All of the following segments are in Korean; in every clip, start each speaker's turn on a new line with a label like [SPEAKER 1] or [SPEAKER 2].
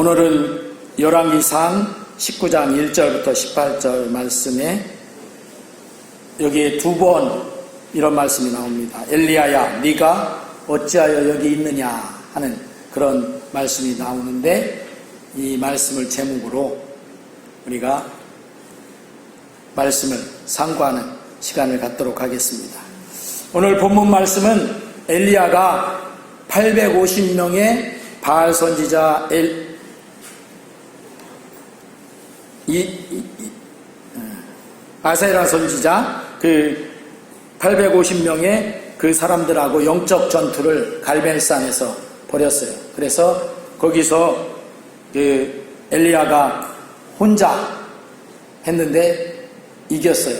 [SPEAKER 1] 오늘은 열왕기상 19장 1절부터 18절 말씀에 여기에 두 번 이런 말씀이 나옵니다. 엘리야야 네가 어찌하여 여기 있느냐 하는 그런 말씀이 나오는데, 이 말씀을 제목으로 우리가 말씀을 상고하는 시간을 갖도록 하겠습니다. 오늘 본문 말씀은 엘리야가 850명의 바알 선지자 아세라 선지자 그 850명의 그 사람들하고 영적 전투를 갈멜산에서 벌였어요. 그래서 거기서 그 엘리야가 혼자 했는데 이겼어요.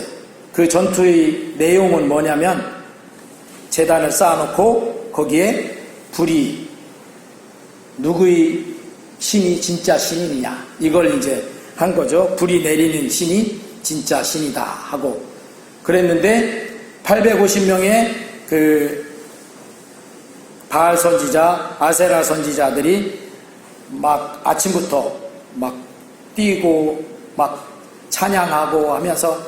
[SPEAKER 1] 그 전투의 내용은 뭐냐면, 제단을 쌓아놓고 거기에 불이, 누구의 신이 진짜 신이냐 이걸 이제 한 거죠. 불이 내리는 신이 진짜 신이다 하고 그랬는데, 850명의 그 바알 선지자, 아세라 선지자들이 막 아침부터 막 뛰고 막 찬양하고 하면서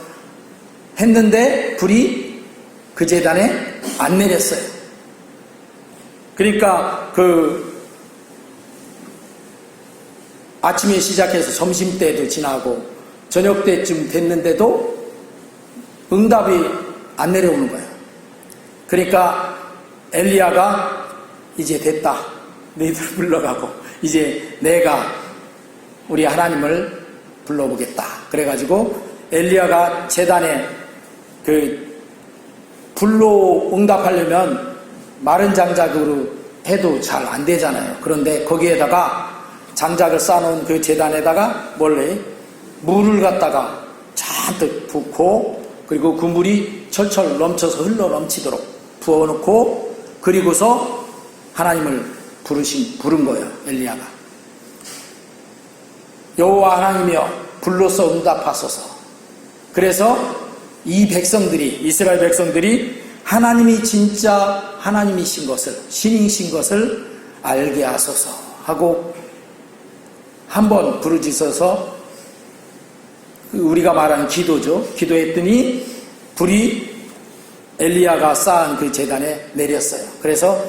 [SPEAKER 1] 했는데 불이 그 제단에 안 내렸어요. 그러니까 그 아침에 시작해서 점심때도 지나고 저녁 때쯤 됐는데도 응답이 안 내려오는 거예요. 그러니까 엘리야가 이제 됐다, 너희들 불러가고 이제 내가 우리 하나님을 불러보겠다. 그래가지고 엘리야가 제단에 그 불로 응답하려면 마른 장작으로 해도 잘 안 되잖아요. 그런데 거기에다가 장작을 쌓아놓은 그 제단에다가 원래 물을 갖다가 잔뜩 붓고, 그리고 그 물이 철철 넘쳐서 흘러 넘치도록 부어놓고, 그리고서 하나님을 부른 거예요. 엘리야가 여호와 하나님이여 불로서 응답하소서. 그래서 이 백성들이, 이스라엘 백성들이 하나님이 진짜 하나님이신 것을, 신이신 것을 알게 하소서 하고 한번 부르짖어서, 우리가 말하는 기도죠. 기도했더니 불이 엘리야가 쌓은 그 제단에 내렸어요. 그래서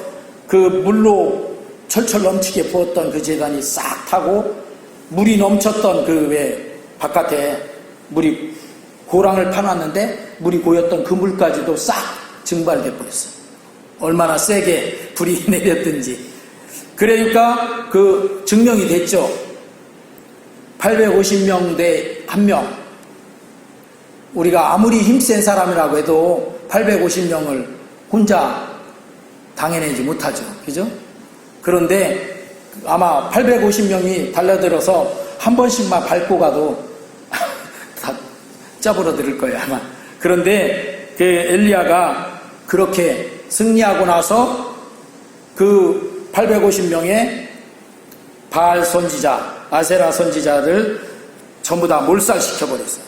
[SPEAKER 1] 그 물로 철철 넘치게 부었던 그 제단이 싹 타고, 물이 넘쳤던 그 외 바깥에 물이 고랑을 파놨는데 물이 고였던 그 물까지도 싹 증발돼 버렸어요. 얼마나 세게 불이 내렸든지. 그러니까 그 증명이 됐죠. 850명 대 1명. 우리가 아무리 힘센 사람이라고 해도 850명을 혼자 당해내지 못하죠. 그죠? 그런데 아마 850명이 달려들어서 한 번씩만 밟고 가도 다 짜부러들 거예요, 아마. 그런데 그 엘리야가 그렇게 승리하고 나서 그 850명의 바알 선지자, 아세라 선지자들 전부 다 몰살시켜버렸어요.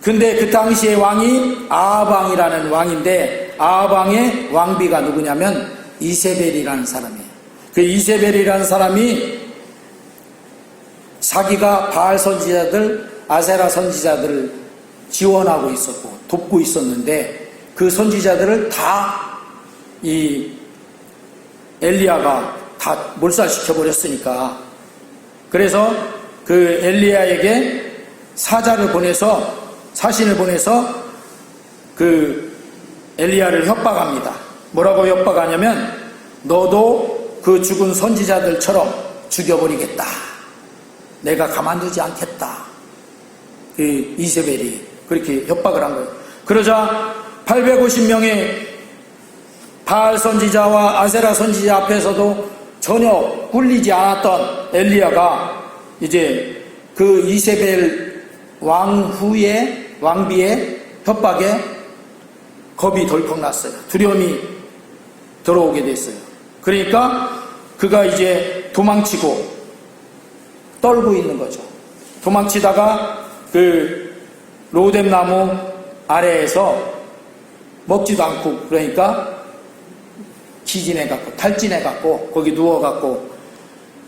[SPEAKER 1] 근데 그 당시의 왕이 아합왕이라는 왕인데, 아합왕의 왕비가 누구냐면 이세벨이라는 사람이에요. 그 이세벨이라는 사람이 자기가 바알 선지자들, 아세라 선지자들을 지원하고 있었고 돕고 있었는데, 그 선지자들을 다 이 엘리야가 다 몰살시켜버렸으니까, 그래서 그 엘리야에게 사신을 보내서 그 엘리야를 협박합니다. 뭐라고 협박하냐면, 너도 그 죽은 선지자들처럼 죽여버리겠다. 내가 가만두지 않겠다. 그 이세벨이 그렇게 협박을 한 거예요. 그러자 850명의 바알 선지자와 아세라 선지자 앞에서도 전혀 꿀리지 않았던 엘리야가 이제 그 이세벨 왕비의 협박에 겁이 덜컥 났어요. 두려움이 들어오게 됐어요. 그러니까 그가 이제 도망치고 떨고 있는 거죠. 도망치다가 그 로뎀 나무 아래에서 먹지도 않고, 그러니까 기진해갖고 탈진해갖고 거기 누워갖고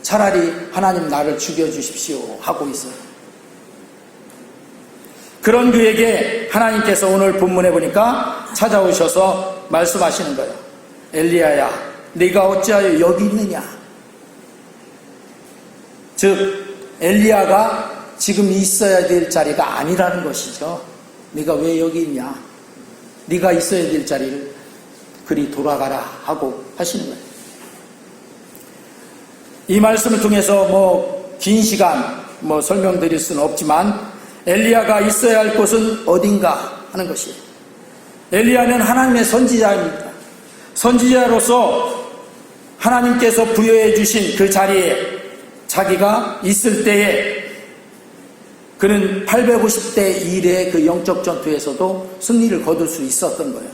[SPEAKER 1] 차라리 하나님 나를 죽여주십시오 하고 있어요. 그런 그에게 하나님께서 오늘 본문에 보니까 찾아오셔서 말씀하시는 거예요. 엘리야야, 네가 어찌하여 여기 있느냐? 즉 엘리야가 지금 있어야 될 자리가 아니라는 것이죠. 네가 왜 여기 있냐? 네가 있어야 될 자리를 그리 돌아가라 하고 하시는 거예요. 이 말씀을 통해서 긴 시간 설명드릴 수는 없지만 엘리야가 있어야 할 곳은 어딘가 하는 것이에요. 엘리야는 하나님의 선지자입니다. 선지자로서 하나님께서 부여해 주신 그 자리에 자기가 있을 때에 그는 850대 1의 그 영적 전투에서도 승리를 거둘 수 있었던 거예요.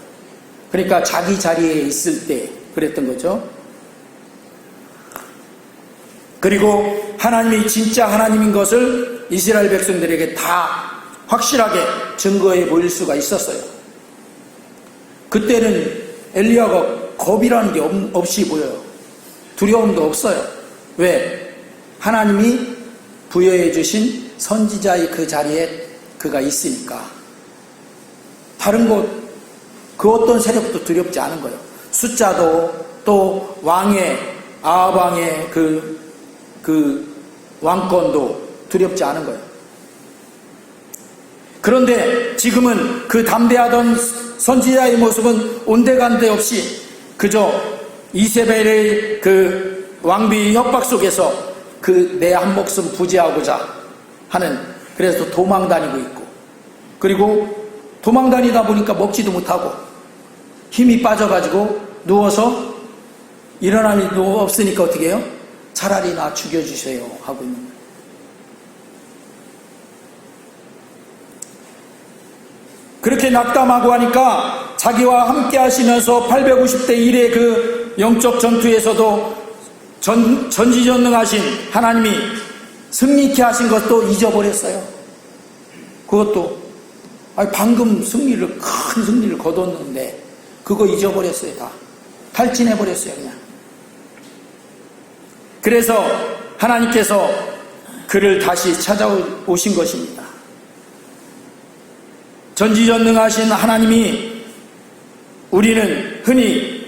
[SPEAKER 1] 그러니까 자기 자리에 있을 때 그랬던 거죠. 그리고 하나님이 진짜 하나님인 것을 이스라엘 백성들에게 다 확실하게 증거해 보일 수가 있었어요. 그때는 엘리야가 겁이라는 게 없이 보여요. 두려움도 없어요. 왜? 하나님이 부여해 주신 선지자의 그 자리에 그가 있으니까. 다른 그 어떤 세력도 두렵지 않은 거예요. 숫자도 또 아합 왕의 그 왕권도 두렵지 않은 거예요. 그런데 지금은 그 담대하던 선지자의 모습은 온데간데 없이 그저 이세벨의 그 왕비의 협박 속에서 그 내 한 목숨 부지하고자 하는, 그래서 도망 다니고 있고, 그리고 도망 다니다 보니까 먹지도 못하고 힘이 빠져가지고 누워서 일어남이 없으니까 어떻게 해요? 차라리 나 죽여주세요 하고 있는 거예요. 그렇게 낙담하고 하니까 자기와 함께 하시면서 850대 1의 그 영적 전투에서도 전지전능하신 하나님이 승리케 하신 것도 잊어버렸어요. 그것도 방금 큰 승리를 거뒀는데 그거 잊어버렸어요. 다 탈진해버렸어요. 그냥. 그래서 하나님께서 그를 다시 찾아오신 것입니다. 전지전능하신 하나님이, 우리는 흔히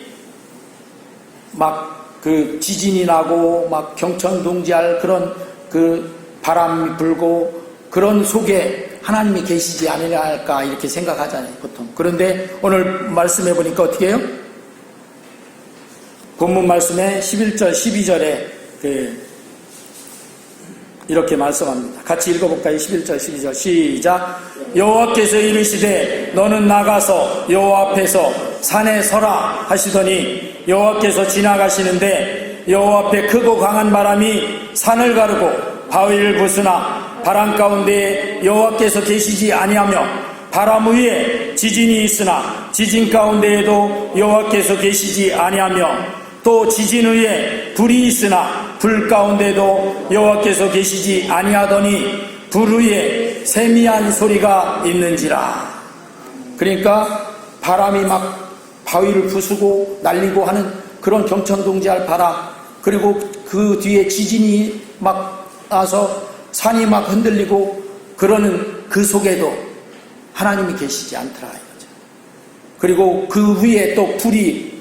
[SPEAKER 1] 그 지진이 나고 경천동지할 그런 그 바람이 불고 그런 속에 하나님이 계시지 않을까 이렇게 생각하잖아요, 보통. 그런데 오늘 말씀해 보니까 어떻게 해요? 본문 말씀에 11절 12절에 이렇게 말씀합니다. 같이 읽어볼까요? 11절 12절 시작. 여호와께서 이르시되 너는 나가서 여호와 앞에서 산에 서라 하시더니 여호와께서 지나가시는데 여호와 앞에 크고 강한 바람이 산을 가르고 바위를 부수나 바람 가운데에 여호와께서 계시지 아니하며 바람 위에 지진이 있으나 지진 가운데에도 여호와께서 계시지 아니하며 또 지진 위에 불이 있으나 불 가운데도 여호와께서 계시지 아니하더니 불 위에 세미한 소리가 있는지라. 그러니까 바람이 바위를 부수고 날리고 하는 그런 경천동지할 바람, 그리고 그 뒤에 지진이 나서 산이 흔들리고 그러는 그 속에도 하나님이 계시지 않더라 이거죠. 그리고 그 위에 또 불이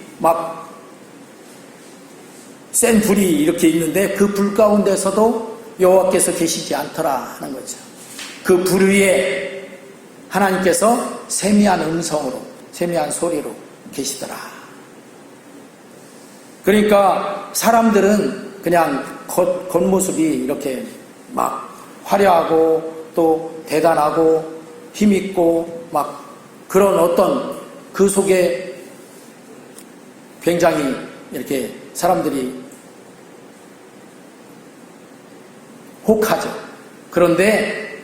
[SPEAKER 1] 센 불이 이렇게 있는데 그 불 가운데서도 여호와께서 계시지 않더라 하는 거죠. 그 불 위에 하나님께서 세미한 음성으로, 세미한 소리로 계시더라. 그러니까 사람들은 그냥 겉모습이 이렇게 화려하고 또 대단하고 힘있고 그런 어떤 그 속에 굉장히 이렇게 사람들이 혹하죠. 그런데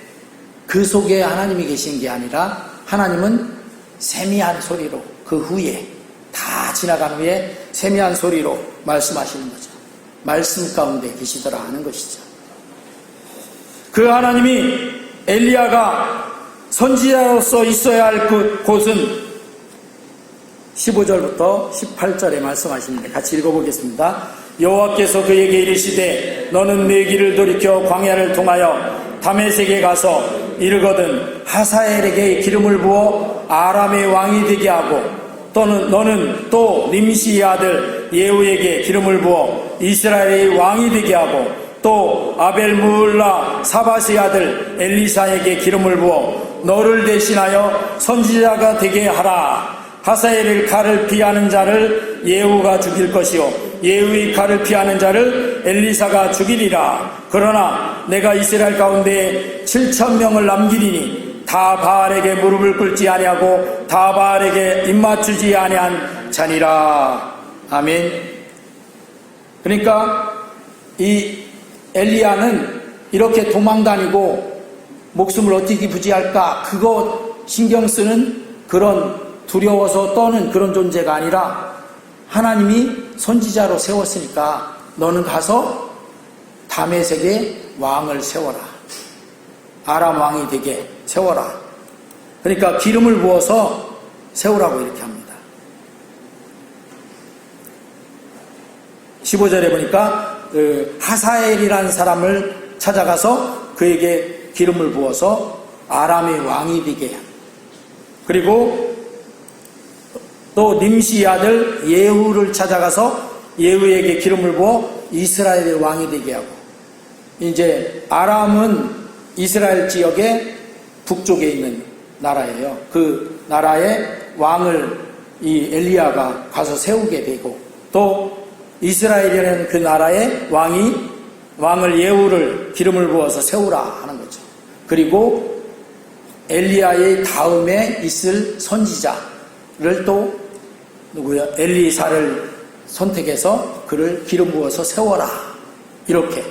[SPEAKER 1] 그 속에 하나님이 계신 게 아니라 하나님은 세미한 소리로 그 후에 다 지나간 후에 세미한 소리로 말씀하시는 거죠. 말씀 가운데 계시더라 하는 것이죠. 그 하나님이 엘리야가 선지자로서 있어야 할 그 곳은 15절부터 18절에 말씀하시는데 같이 읽어보겠습니다. 여호와께서 그에게 이르시되 너는 내 길을 돌이켜 광야를 통하여 다메섹에 가서 이르거든 하사엘에게 기름을 부어 아람의 왕이 되게 하고 또는 너는 또 님시의 아들 예후에게 기름을 부어 이스라엘의 왕이 되게 하고 또 아벨무을라 사밧의 아들 엘리사에게 기름을 부어 너를 대신하여 선지자가 되게 하라. 하사엘의 칼을 피하는 자를 예후가 죽일 것이요 예후의 칼을 피하는 자를 엘리사가 죽이리라. 그러나 내가 이스라엘 가운데 7,000명을 남기리니 다 바알에게 무릎을 꿇지 아니하고 다 바알에게 입맞추지 아니한 자니라. 아멘. 그러니까 이 엘리야는 이렇게 도망다니고 목숨을 어떻게 부지할까 그거 신경 쓰는 그런 두려워서 떠는 그런 존재가 아니라 하나님이 선지자로 세웠으니까 너는 가서 다메섹에 왕을 세워라. 아람 왕이 되게 세워라. 그러니까 기름을 부어서 세우라고 이렇게 합니다. 15절에 보니까 하사엘이라는 사람을 찾아가서 그에게 기름을 부어서 아람의 왕이 되게 합니다. 그리고 또 님시의 아들 예후를 찾아가서 예후에게 기름을 부어 이스라엘의 왕이 되게 하고 이제 아람은 이스라엘 지역의 북쪽에 있는 나라예요. 그 나라의 왕을 이 엘리야가 가서 세우게 되고 또 이스라엘이라는 그 나라의 왕을 예후를 기름을 부어서 세우라 하는 거죠. 그리고 엘리야의 다음에 있을 선지자를 또 엘리사를 선택해서 그를 기름 부어서 세워라. 이렇게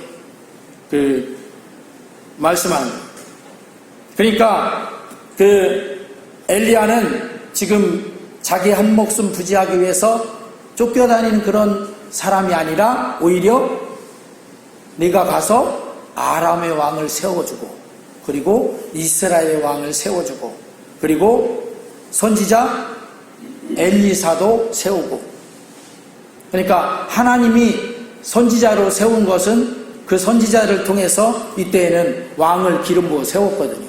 [SPEAKER 1] 말씀하는 거예요. 그러니까 엘리야는 지금 자기 한 목숨 부지하기 위해서 쫓겨다니는 그런 사람이 아니라 오히려 네가 가서 아람의 왕을 세워주고 그리고 이스라엘의 왕을 세워주고 그리고 선지자 엘리사도 세우고 그러니까 하나님이 선지자로 세운 것은 그 선지자를 통해서 이때에는 왕을 기름 부어 세웠거든요.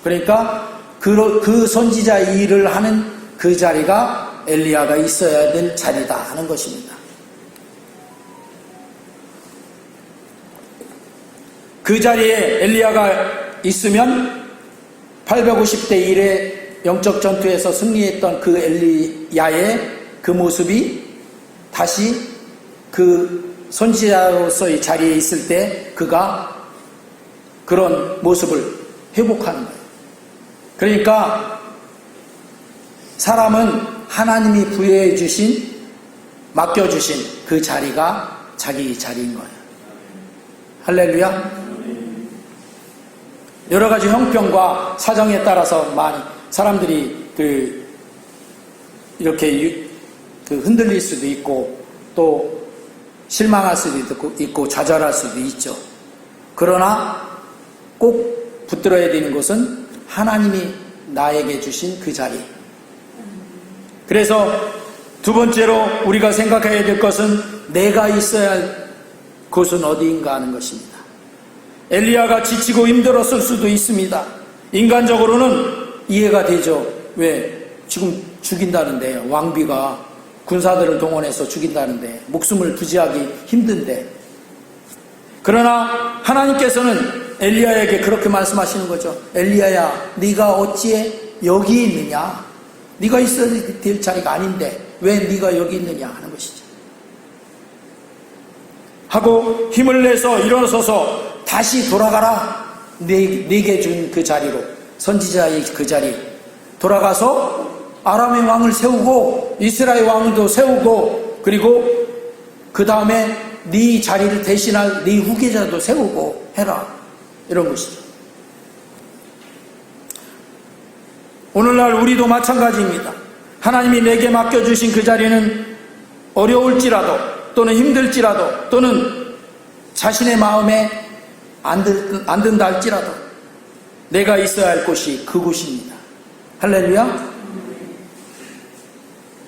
[SPEAKER 1] 그러니까 그 선지자 일을 하는 그 자리가 엘리야가 있어야 될 자리다 하는 것입니다. 그 자리에 엘리야가 있으면 850대 1의 영적 전투에서 승리했던 그 엘리야의 그 모습이 다시 그 선지자로서의 자리에 있을 때 그가 그런 모습을 회복하는 거예요. 그러니까 사람은 하나님이 부여해 주신 맡겨주신 그 자리가 자기 자리인 거예요. 할렐루야. 여러 가지 형편과 사정에 따라서 많이 사람들이 이렇게 흔들릴 수도 있고 또 실망할 수도 있고 좌절할 수도 있죠. 그러나 꼭 붙들어야 되는 것은 하나님이 나에게 주신 그 자리. 그래서 두 번째로 우리가 생각해야 될 것은 내가 있어야 할 곳은 어디인가 하는 것입니다. 엘리야가 지치고 힘들었을 수도 있습니다. 인간적으로는 이해가 되죠. 왜? 지금 죽인다는데 왕비가 군사들을 동원해서 죽인다는데 목숨을 부지하기 힘든데 그러나 하나님께서는 엘리야에게 그렇게 말씀하시는 거죠. 엘리야야 네가 어찌해 여기 있느냐. 네가 있어야 될 자리가 아닌데 왜 네가 여기 있느냐 하는 것이죠. 하고 힘을 내서 일어서서 다시 돌아가라. 네게 준 그 자리로 선지자의 그 자리 돌아가서 아람의 왕을 세우고 이스라엘 왕도 세우고 그리고 그 다음에 네 자리를 대신할 네 후계자도 세우고 해라. 이런 것이죠. 오늘날 우리도 마찬가지입니다. 하나님이 내게 맡겨주신 그 자리는 어려울지라도 또는 힘들지라도 또는 자신의 마음에 안 든다 할지라도 내가 있어야 할 곳이 그곳입니다. 할렐루야.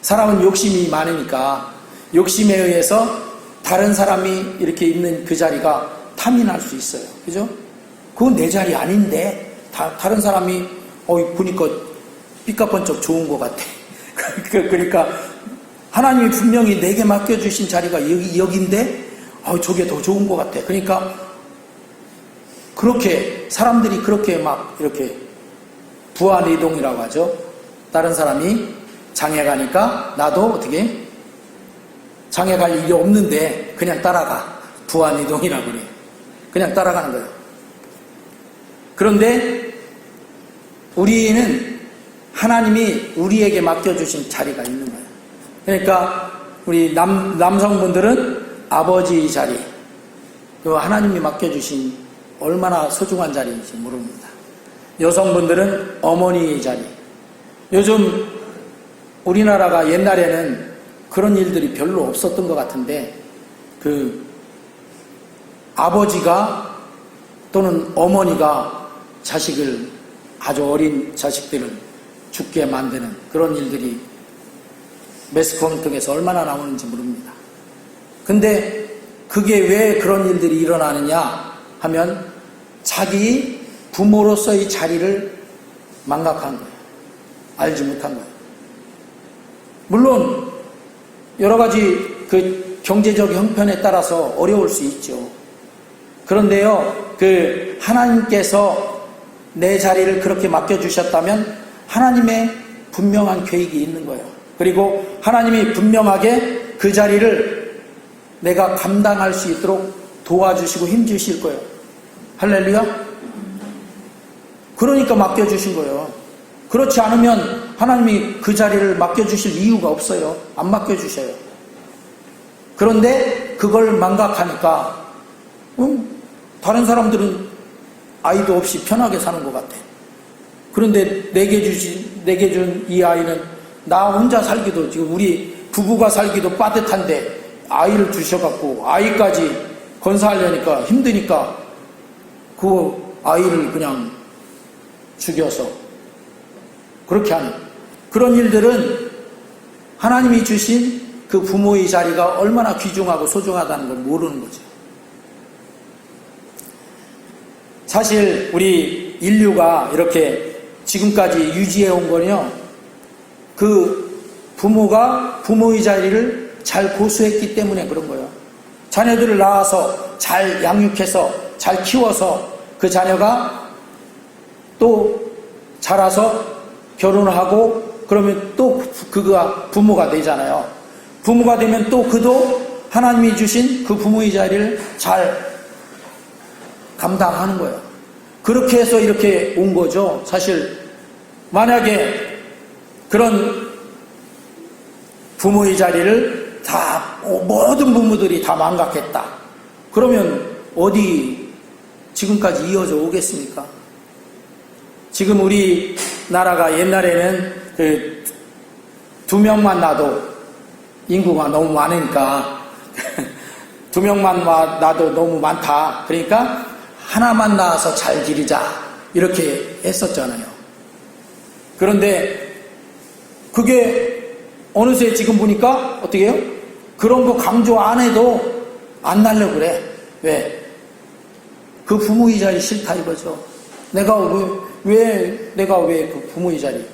[SPEAKER 1] 사람은 욕심이 많으니까 욕심에 의해서 다른 사람이 이렇게 있는 그 자리가 탐이 날 수 있어요. 그죠? 그건 내 자리 아닌데, 다른 사람이, 보니까 삐까번쩍 좋은 것 같아. 그러니까, 하나님이 분명히 내게 맡겨주신 자리가 여기인데, 저게 더 좋은 것 같아. 그러니까, 그렇게, 사람들이 그렇게 막, 이렇게, 부안이동이라고 하죠. 다른 사람이 장에 가니까, 나도 어떻게, 장에 갈 일이 없는데, 그냥 따라가. 부안이동이라고 그래. 그냥 따라가는 거예요. 그런데, 우리는 하나님이 우리에게 맡겨주신 자리가 있는 거예요. 그러니까, 우리 남성분들은 아버지 자리, 또 하나님이 맡겨주신 얼마나 소중한 자리인지 모릅니다. 여성분들은 어머니의 자리. 요즘 우리나라가 옛날에는 그런 일들이 별로 없었던 것 같은데, 아버지가 또는 어머니가 자식을, 아주 어린 자식들을 죽게 만드는 그런 일들이 매스컴 통해서 얼마나 나오는지 모릅니다. 근데 그게 왜 그런 일들이 일어나느냐 하면 자기 부모로서의 자리를 망각한 거예요. 알지 못한 거예요. 물론 여러 가지 그 경제적 형편에 따라서 어려울 수 있죠. 그런데요, 하나님께서 내 자리를 그렇게 맡겨주셨다면 하나님의 분명한 계획이 있는 거예요. 그리고 하나님이 분명하게 그 자리를 내가 감당할 수 있도록 도와주시고 힘주실 거예요. 할렐루야? 그러니까 맡겨주신 거예요. 그렇지 않으면 하나님이 그 자리를 맡겨주실 이유가 없어요. 안 맡겨주셔요. 그런데 그걸 망각하니까 다른 사람들은 아이도 없이 편하게 사는 것 같아. 그런데 내게 준 이 아이는 나 혼자 살기도, 지금 우리 부부가 살기도 빠듯한데 아이를 주셔갖고 아이까지 건사하려니까 힘드니까 그 아이를 그냥 죽여서 그렇게 하는 그런 일들은 하나님이 주신 그 부모의 자리가 얼마나 귀중하고 소중하다는 걸 모르는 거죠. 사실 우리 인류가 이렇게 지금까지 유지해 온 거는요, 그 부모가 부모의 자리를 잘 고수했기 때문에 그런 거예요. 자녀들을 낳아서 잘 양육해서 잘 키워서 그 자녀가 또 자라서 결혼을 하고 그러면 또 그가 부모가 되잖아요. 부모가 되면 또 그도 하나님이 주신 그 부모의 자리를 잘 감당하는 거예요. 그렇게 해서 이렇게 온 거죠. 사실 만약에 그런 부모의 자리를 다 모든 부모들이 다 망각했다. 그러면 어디 지금까지 이어져 오겠습니까? 지금 우리 나라가 옛날에는 그 2명만 낳아도 인구가 너무 많으니까 2명만 낳아도 너무 많다. 그러니까 하나만 낳아서 잘 기르자 이렇게 했었잖아요. 그런데 그게 어느새 지금 보니까 어떻게 해요? 그런 거 강조 안 해도 안 낳으려고 그래. 왜? 그 부모의 자리 싫다 이거죠. 내가 왜 그 부모의 자리.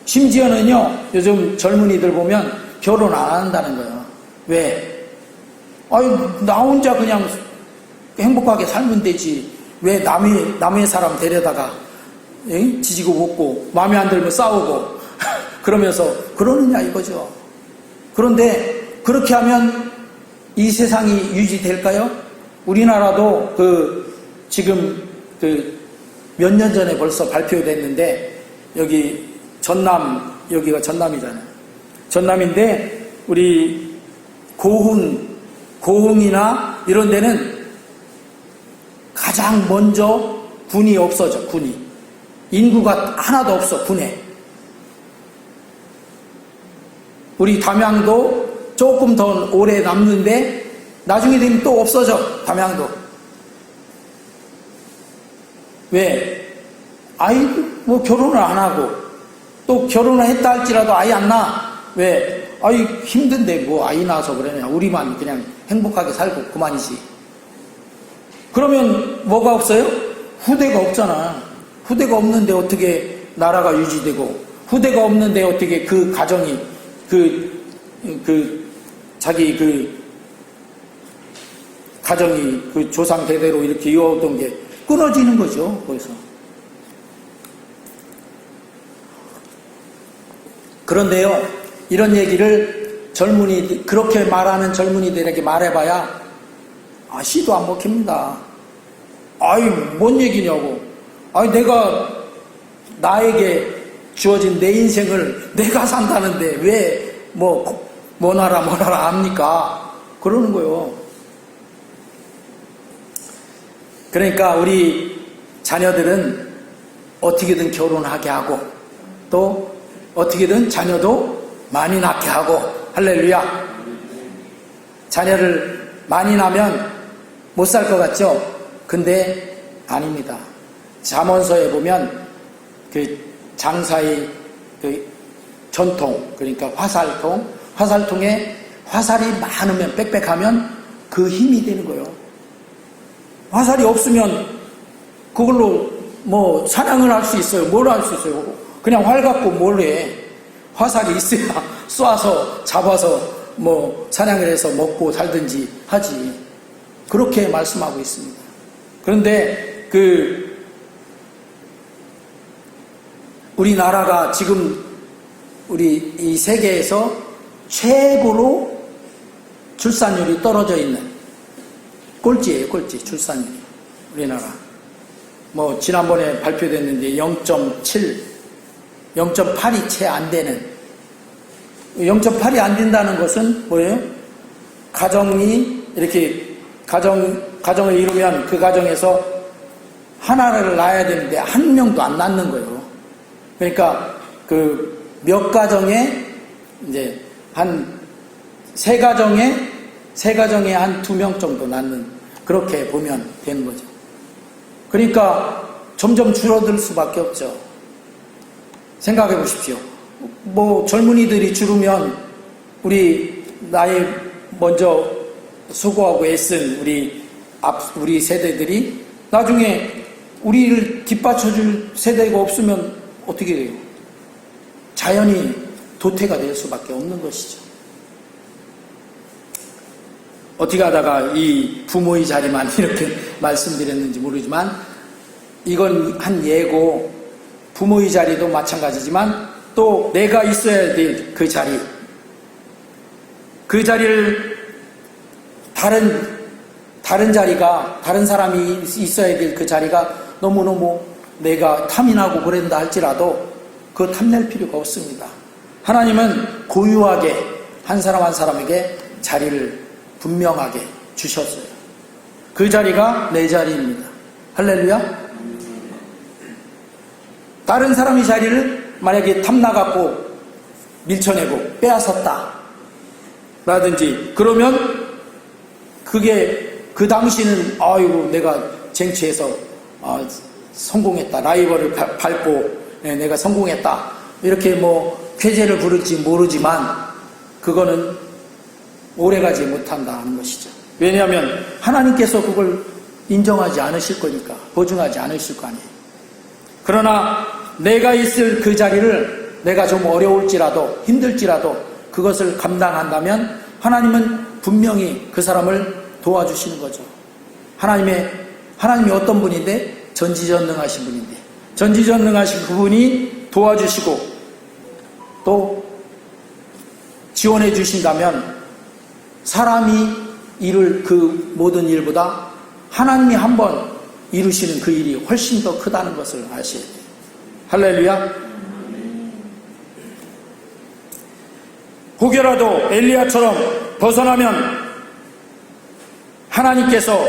[SPEAKER 1] 심지어는요, 요즘 젊은이들 보면 결혼 안 한다는 거예요. 왜? 나 혼자 그냥 행복하게 살면 되지. 왜 남의 사람 데려다가 지지고 볶고 마음에 안 들면 싸우고 그러면서 그러느냐 이거죠. 그런데 그렇게 하면 이 세상이 유지될까요? 우리나라도 지금 몇 년 전에 벌써 발표됐는데 여기 여기가 전남이잖아요. 전남인데 우리 고흥이나 이런 데는 가장 먼저 군이 없어져. 군이 인구가 하나도 없어. 군에. 우리 담양도 조금 더 오래 남는데 나중에 되면 또 없어져. 담양도. 왜? 아이 결혼을 안 하고 또 결혼을 했다 할지라도 아이 안 낳아. 왜? 아이 힘든데 뭐 아이 낳아서 그러냐, 우리만 그냥 행복하게 살고 그만이지. 그러면 뭐가 없어요? 후대가 없잖아. 후대가 없는데 어떻게 나라가 유지되고, 후대가 없는데 어떻게 그 가정이 자기 가정이 그 조상 대대로 이렇게 이어오던 게 끊어지는 거죠. 거기서. 그런데요, 이런 얘기를 그렇게 말하는 젊은이들에게 말해봐야 씨도 안 먹힙니다. 아이 뭔 얘기냐고. 아이 내가 나에게 주어진 내 인생을 내가 산다는데 왜 뭐나라 합니까? 그러는 거요. 그러니까 우리 자녀들은 어떻게든 결혼하게 하고, 또 어떻게든 자녀도 많이 낳게 하고, 할렐루야. 자녀를 많이 낳으면 못 살 것 같죠? 근데 아닙니다. 잠언서에 보면 그 장사의 그 전통, 그러니까 화살통에 화살이 많으면, 빽빽하면 그 힘이 되는 거예요. 화살이 없으면 그걸로 뭐 사냥을 할 수 있어요? 뭘 할 수 있어요? 그냥 활 갖고 뭘 해? 화살이 있어야 쏴서 잡아서 뭐 사냥을 해서 먹고 살든지 하지. 그렇게 말씀하고 있습니다. 그런데 우리나라가 지금 우리 이 세계에서 최고로 출산율이 떨어져 있는 꼴찌예요. 꼴찌 출산율이. 우리나라 뭐 지난번에 발표됐는데 0.8이 채 안 되는. 0.8이 안 된다는 것은 뭐예요? 가정이 이렇게 가정을 이루면 그 가정에서 하나를 낳아야 되는데 한 명도 안 낳는 거예요. 그러니까 그 몇 가정에 이제 한 세 가정에 한 2명 정도 낳는, 그렇게 보면 되는 거죠. 그러니까 점점 줄어들 수밖에 없죠. 생각해 보십시오. 뭐 젊은이들이 줄으면 우리 나이 먼저 수고하고 애쓴 우리 세대들이 나중에 우리를 뒷받쳐줄 세대가 없으면 어떻게 돼요? 자연히 도태가 될 수밖에 없는 것이죠. 어떻게 하다가 이 부모의 자리만 이렇게 말씀드렸는지 모르지만, 이건 한 예고, 부모의 자리도 마찬가지지만 또 내가 있어야 될 그 자리를 다른 자리가, 다른 사람이 있어야 될 그 자리가 너무너무 내가 탐인하고 그런다 할지라도 그거 탐낼 필요가 없습니다. 하나님은 고유하게 한 사람 한 사람에게 자리를 분명하게 주셨어요. 그 자리가 내 자리입니다. 할렐루야. 다른 사람의 자리를 만약에 탐나갖고 밀쳐내고 빼앗았다 라든지 그러면 그게 그 당시는 아이고 내가 쟁취해서 성공했다, 라이벌을 밟고 내가 성공했다, 이렇게 뭐 쾌재를 부를지 모르지만 그거는 오래가지 못한다 하는 것이죠. 왜냐하면 하나님께서 그걸 인정하지 않으실 거니까, 보증하지 않으실 거 아니에요. 그러나 내가 있을 그 자리를 내가 좀 어려울지라도 힘들지라도 그것을 감당한다면 하나님은 분명히 그 사람을 도와주시는 거죠. 하나님이 어떤 분인데? 전지전능하신 분인데, 전지전능하신 그분이 도와주시고 또 지원해 주신다면 사람이 이룰 그 모든 일보다 하나님이 한번 이루시는 그 일이 훨씬 더 크다는 것을 아셔야 돼요. 할렐루야. 혹여라도 엘리야처럼 벗어나면 하나님께서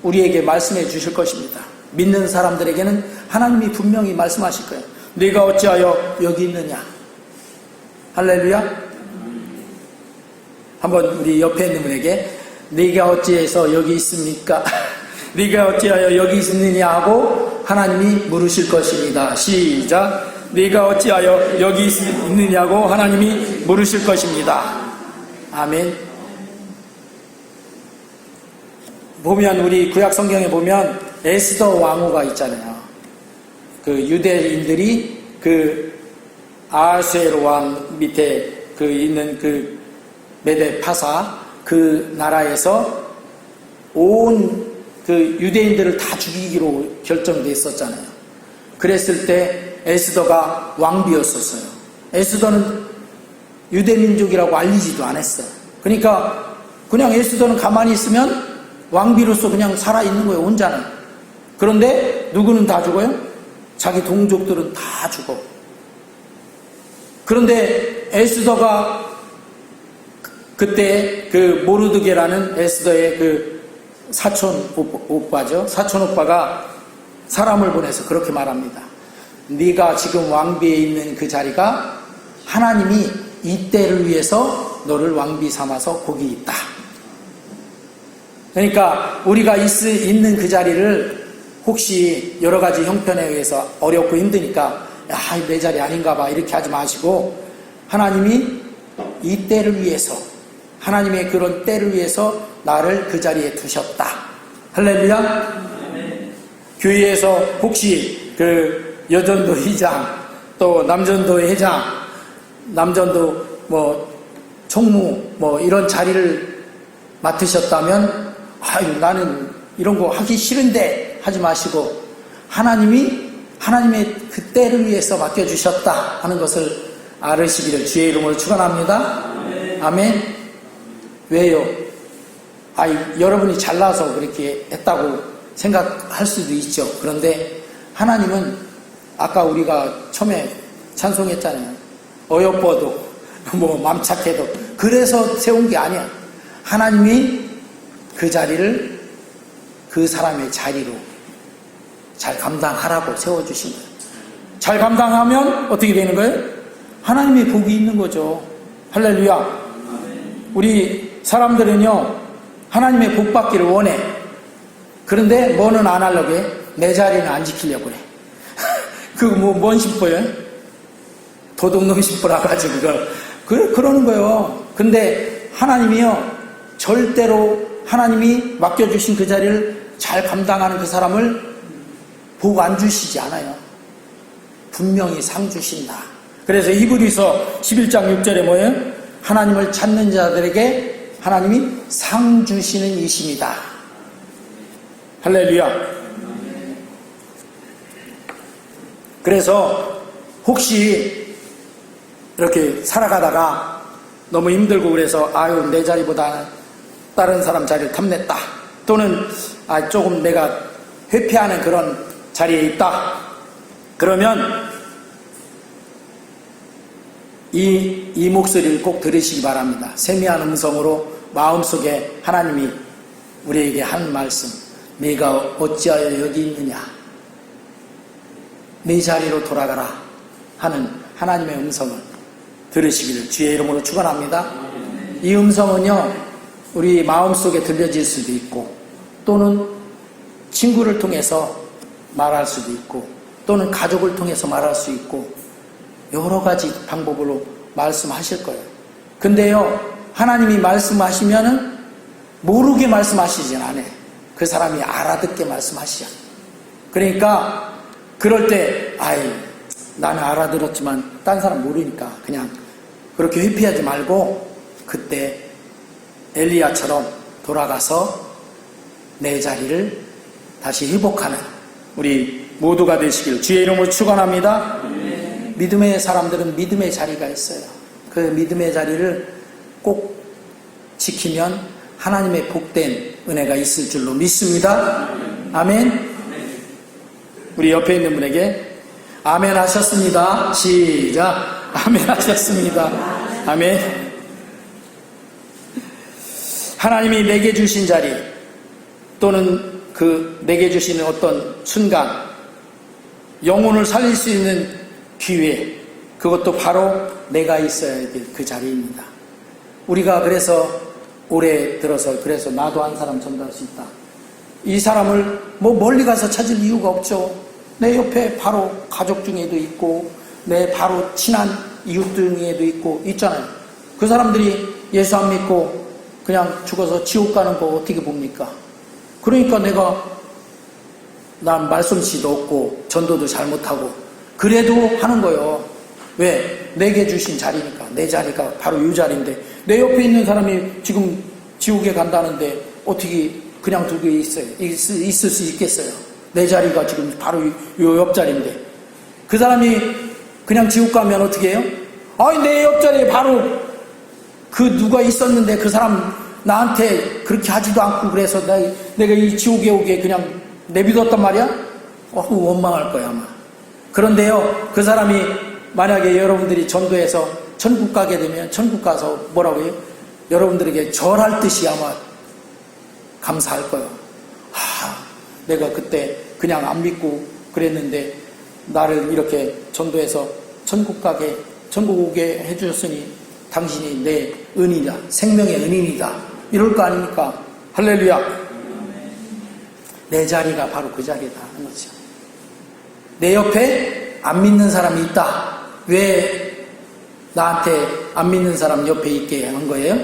[SPEAKER 1] 우리에게 말씀해 주실 것입니다. 믿는 사람들에게는 하나님이 분명히 말씀하실 거예요. 네가 어찌하여 여기 있느냐. 할렐루야. 한번 우리 옆에 있는 분에게 네가 어찌해서 여기 있습니까? 네가 어찌하여 여기 있느냐 하고 하나님이 물으실 것입니다. 시작. 네가 어찌하여 여기 있느냐고 하나님이 물으실 것입니다. 아멘. 보면 우리 구약 성경에 보면 에스더 왕후가 있잖아요. 그 유대인들이 그 아하수에로 왕 밑에 그 있는 그 메데 파사 그 나라에서 온 그 유대인들을 다 죽이기로 결정됐었잖아요. 그랬을 때 에스더가 왕비였었어요. 에스더는 유대민족이라고 알리지도 않았어요. 그러니까 그냥 에스더는 가만히 있으면 왕비로서 그냥 살아있는 거예요, 혼자는. 그런데 누구는 다 죽어요? 자기 동족들은 다 죽어. 그런데 에스더가 그때 그 모르드게라는 에스더의 그 사촌 오빠죠. 사촌 오빠가 사람을 보내서 그렇게 말합니다. 네가 지금 왕비에 있는 그 자리가 하나님이 이 때를 위해서 너를 왕비 삼아서 거기 있다. 그러니까 우리가 있는 그 자리를 혹시 여러 가지 형편에 의해서 어렵고 힘드니까 야, 내 자리 아닌가 봐 이렇게 하지 마시고 하나님이 이 때를 위해서 하나님의 그런 때를 위해서 나를 그 자리에 두셨다. 할렐루야. 교회에서 혹시 그 여전도 회장 또 남전도 회장 남전도 뭐 총무 뭐 이런 자리를 맡으셨다면 아유 나는 이런 거 하기 싫은데 하지 마시고 하나님이 하나님의 그 때를 위해서 맡겨주셨다 하는 것을 알으시기를 주의 이름으로 축원합니다. 아멘. 왜요? 여러분이 잘나서 그렇게 했다고 생각할 수도 있죠. 그런데 하나님은 아까 우리가 처음에 찬송했잖아요. 어여뻐도 뭐 맘착해도 그래서 세운 게 아니야. 하나님이 그 자리를 그 사람의 자리로 잘 감당하라고 세워주신 거예요. 잘 감당하면 어떻게 되는 거예요? 하나님의 복이 있는 거죠. 할렐루야. 우리 사람들은요 하나님의 복 받기를 원해. 그런데 뭐는 안 하려고 해? 내 자리는 안 지키려고 그래. 뭔 심보예요? 도둑놈 심보라 가지고 그러는 거예요. 근데 하나님이요 절대로 하나님이 맡겨주신 그 자리를 잘 감당하는 그 사람을 복 안 주시지 않아요. 분명히 상 주신다. 그래서 히브리서 11장 6절에 뭐예요? 하나님을 찾는 자들에게 하나님이 상 주시는 이십니다. 할렐루야. 그래서 혹시 이렇게 살아가다가 너무 힘들고 그래서 아유 내 자리보다 다른 사람 자리를 탐냈다. 또는 조금 내가 회피하는 그런 자리에 있다. 그러면 이 목소리를 꼭 들으시기 바랍니다. 세미한 음성으로 마음속에 하나님이 우리에게 한 말씀. 네가 어찌하여 여기 있느냐. 네 자리로 돌아가라 하는 하나님의 음성을 들으시기를 주의 이름으로 축원합니다. 이 음성은요 우리 마음속에 들려질 수도 있고 또는 친구를 통해서 말할 수도 있고 또는 가족을 통해서 말할 수 있고 여러 가지 방법으로 말씀하실 거예요. 근데요 하나님이 말씀하시면은 모르게 말씀하시진 않아요. 그 사람이 알아듣게 말씀하시죠. 그러니까 그럴 때 나는 알아들었지만 딴 사람 모르니까 그냥 그렇게 회피하지 말고 그때 엘리야처럼 돌아가서 내 자리를 다시 회복하는 우리 모두가 되시길 주의 이름으로 축원합니다. 믿음의 사람들은 믿음의 자리가 있어요. 그 믿음의 자리를 꼭 지키면 하나님의 복된 은혜가 있을 줄로 믿습니다. 아멘. 우리 옆에 있는 분에게 아멘 하셨습니다. 시작. 아멘 하셨습니다. 아멘. 하나님이 내게 주신 자리 또는 그 내게 주시는 어떤 순간 영혼을 살릴 수 있는 기회 그것도 바로 내가 있어야 될 그 자리입니다. 우리가 그래서 올해 들어서 그래서 나도 한 사람 전도할 수 있다. 이 사람을 멀리 가서 찾을 이유가 없죠. 내 옆에 바로 가족 중에도 있고 내 바로 친한 이웃 중에도 있고 있잖아요. 그 사람들이 예수 안 믿고 그냥 죽어서 지옥 가는 거 어떻게 봅니까? 그러니까 난 말솜씨도 없고 전도도 잘못하고 그래도 하는 거예요. 왜? 내게 주신 자리니까. 내 자리가 바로 이 자리인데 내 옆에 있는 사람이 지금 지옥에 간다는데 어떻게 그냥 두고 있을 수 있겠어요? 내 자리가 지금 바로 이 옆자리인데 그 사람이 그냥 지옥 가면 어떻게 해요? 아니 내 옆자리에 바로 그 누가 있었는데 그 사람 나한테 그렇게 하지도 않고 그래서 내가 이 지옥에 오게 그냥 내비뒀단 말이야? 원망할 거야 아마. 그런데요 그 사람이 만약에 여러분들이 전도해서 천국 가게 되면 천국 가서 뭐라고 해요? 여러분들에게 절할 듯이 아마 감사할 거예요. 내가 그때 그냥 안 믿고 그랬는데 나를 이렇게 전도해서 천국 오게 해주셨으니 당신이 내 은이다. 생명의 은인이다. 이럴 거 아닙니까? 할렐루야. 내 자리가 바로 그 자리다 하는 거죠. 내 옆에 안 믿는 사람이 있다. 왜 나한테 안 믿는 사람 옆에 있게 한 거예요?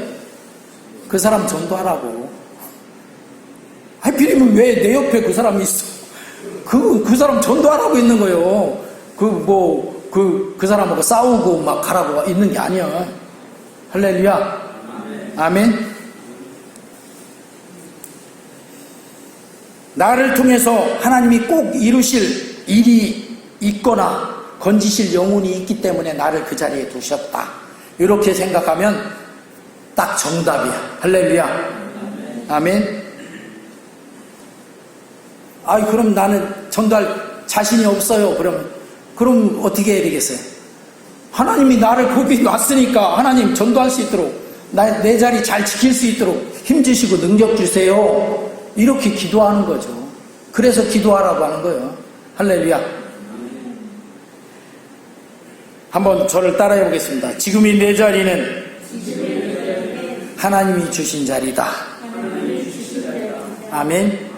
[SPEAKER 1] 그 사람 전도하라고. 하필이면 왜 내 옆에 그 사람이 있어? 그 사람 전도하라고 있는 거예요. 그 사람하고 싸우고 막 가라고 있는 게 아니야. 할렐루야. 아멘. 나를 통해서 하나님이 꼭 이루실 일이 있거나 건지실 영혼이 있기 때문에 나를 그 자리에 두셨다. 이렇게 생각하면 딱 정답이야. 할렐루야. 아멘. 그럼 나는 전도할 자신이 없어요. 그럼 어떻게 해야 되겠어요? 하나님이 나를 거기 놨으니까 하나님 전도할 수 있도록 내 자리 잘 지킬 수 있도록 힘주시고 능력 주세요. 이렇게 기도하는 거죠. 그래서 기도하라고 하는 거예요. 할렐루야. 한번 저를 따라해 보겠습니다. 지금이 내 자리는 하나님이 주신 자리다. 아멘.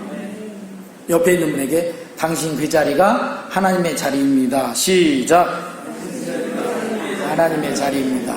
[SPEAKER 1] 옆에 있는 분에게 당신 그 자리가 하나님의 자리입니다. 시작. 하나님의 자리입니다.